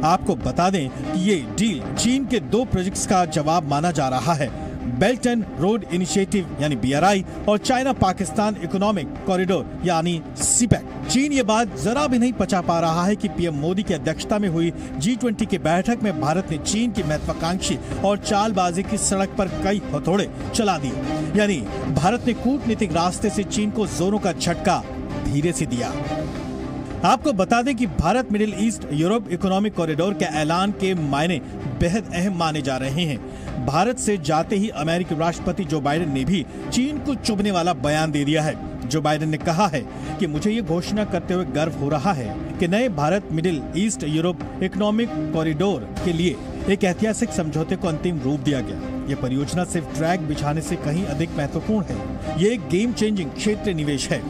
आपको बता दें कि ये डील चीन के 2 प्रोजेक्ट्स का जवाब माना जा रहा है, बेल्ट एंड रोड इनिशिएटिव यानी BRI और चाइना पाकिस्तान इकोनॉमिक कॉरिडोर यानी सीपेक। चीन ये बात जरा भी नहीं पचा पा रहा है कि पीएम मोदी की अध्यक्षता में हुई G20 की बैठक में भारत ने चीन की महत्वाकांक्षी और चालबाजी की सड़क पर कई हथौड़े चला दिए, यानी भारत ने कूटनीतिक रास्ते से चीन को जोरों का झटका धीरे से दिया। आपको बता दें कि Bharat middle east Europe economic corridor के ऐलान के मायने बेहद अहम माने जा रहे हैं। भारत से जाते ही अमेरिकी राष्ट्रपति जो बाइडेन ने भी चीन को चुभने वाला बयान दे दिया है। जो बाइडेन ने कहा है कि मुझे ये घोषणा करते हुए गर्व हो रहा है कि नए Bharat middle east Europe economic corridor के लिए एक ऐतिहासिक समझौते को अंतिम रूप दिया गया। ये परियोजना सिर्फ ट्रैक बिछाने से कहीं अधिक महत्वपूर्ण है, ये एक गेम चेंजिंग क्षेत्रीय निवेश है।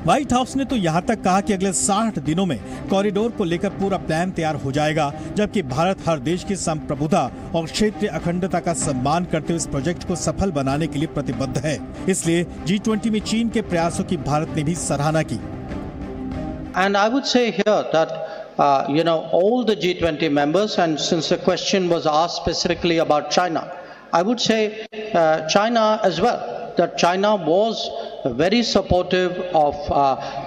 व्हाइट हाउस ने तो यहाँ तक कहा कि अगले 60 दिनों में कॉरिडोर को लेकर पूरा प्लान तैयार हो जाएगा, जबकि भारत हर देश की संप्रभुता और क्षेत्रीय अखंडता का सम्मान करते हुए इस प्रोजेक्ट को सफल बनाने के लिए प्रतिबद्ध है। इसलिए G20 में चीन के प्रयासों की भारत ने भी सराहना की। And I would say here that all the G20 members, and since the question was asked specifically about China, I would say China as well, that China was very supportive of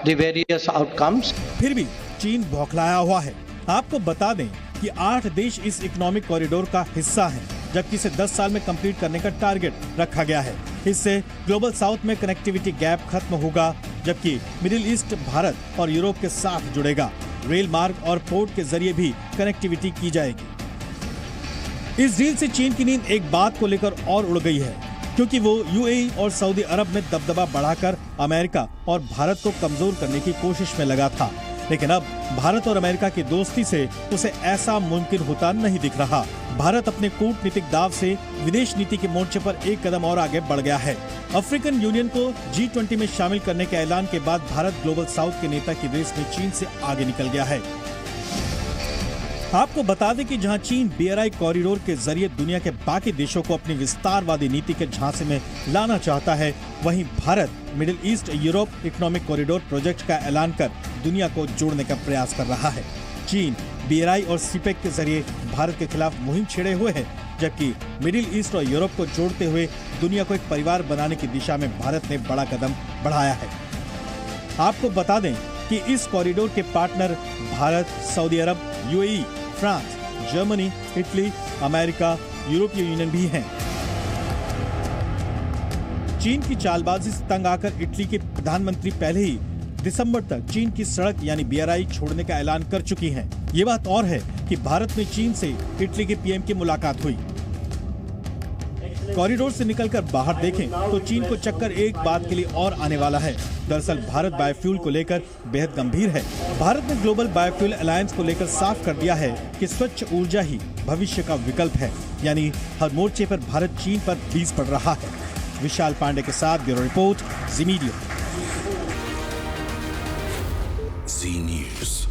the various outcomes. फिर भी चीन बौखलाया हुआ है। आपको बता दें कि 8 देश इस इकोनॉमिक कॉरिडोर का हिस्सा हैं, जबकि इसे 10 साल में कंप्लीट करने का टारगेट रखा गया है। इससे ग्लोबल साउथ में कनेक्टिविटी गैप खत्म होगा, जबकि मिडिल ईस्ट भारत और यूरोप के साथ जुड़ेगा। रेल मार्ग और पोर्ट के जरिए भी कनेक्टिविटी की जाएगी। इस डील से चीन की नींद एक बात को लेकर और उड़ गई है, क्योंकि वो UAE और सऊदी अरब में दबदबा बढ़ाकर अमेरिका और भारत को कमजोर करने की कोशिश में लगा था। लेकिन अब भारत और अमेरिका की दोस्ती से उसे ऐसा मुमकिन होता नहीं दिख रहा। भारत अपने कूटनीतिक दाव से विदेश नीति के मोर्चे पर एक कदम और आगे बढ़ गया है। अफ्रीकन यूनियन को G20 में शामिल करने के ऐलान के बाद भारत ग्लोबल साउथ के नेता की रेस में चीन से आगे निकल गया है। आपको बता दें कि जहां चीन BRI कॉरिडोर के जरिए दुनिया के बाकी देशों को अपनी विस्तारवादी नीति के झांसे में लाना चाहता है, वहीं Bharat middle east Europe economic corridor project का ऐलान कर दुनिया को जोड़ने का प्रयास कर रहा है। चीन BRI और सीपेक के जरिए भारत के खिलाफ मुहिम छेड़े हुए है, जबकि मिडिल ईस्ट और यूरोप को जोड़ते हुए दुनिया को एक परिवार बनाने की दिशा में भारत ने बड़ा कदम बढ़ाया है। आपको बता दें कि इस कॉरिडोर के पार्टनर भारत, सऊदी अरब, UAE, France, Germany, Italy, America, यूरोपीय यूनियन भी हैं। चीन की चालबाजी से तंग आकर इटली के प्रधानमंत्री पहले ही दिसंबर तक चीन की सड़क यानी BRI छोड़ने का ऐलान कर चुकी हैं। ये बात और है कि भारत में चीन से इटली के PM की मुलाकात हुई। कॉरिडोर से निकलकर बाहर देखें तो चीन को चक्कर एक बात के लिए और आने वाला है। दरअसल भारत बायोफ्यूल को लेकर बेहद गंभीर है। भारत ने ग्लोबल बायोफ्यूल अलायंस को लेकर साफ कर दिया है कि स्वच्छ ऊर्जा ही भविष्य का विकल्प है, यानी हर मोर्चे पर भारत चीन पर बीस पड़ रहा है। विशाल पांडे के साथ ब्यूरो रिपोर्ट, जी मीडिया। जी न्यूज़।